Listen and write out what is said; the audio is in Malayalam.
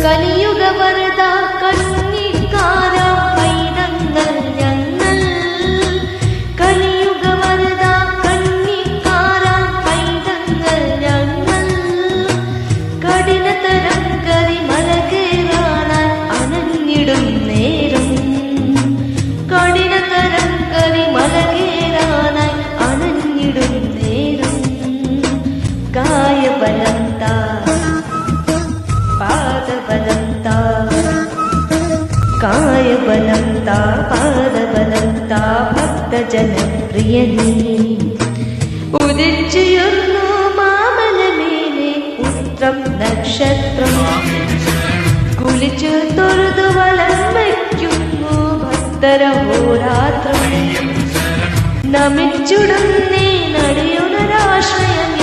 കലിയുഗ വരദ കന്നിക്കാര പൈതങ്ങൾ ഞങ്ങൾ. കലിയുഗ വരദ കന്നിക്കാര പൈതങ്ങൾ ഞങ്ങൾ. കഠിനതരം കരിമല കേറാനായി അനഞ്ഞിടും നേരം. കഠിനതരം കരിമല കേറാനായി അനഞ്ഞിടും നേരം. കായബലം താ പാദബലം താ. കായബലം താ പാദബലം താ ഭക്തജനപ്രിയനീ. ഉദിച്ചുയർന്നു മാമലമേലെ ഉത്രം നക്ഷത്രം. കുളിച്ചു തൊഴുതു വലം വയ്ക്കുന്നു ഭക്തരഹോരാത്രം. നമിച്ചുടന്നേ നടിയുണരാശ്രയം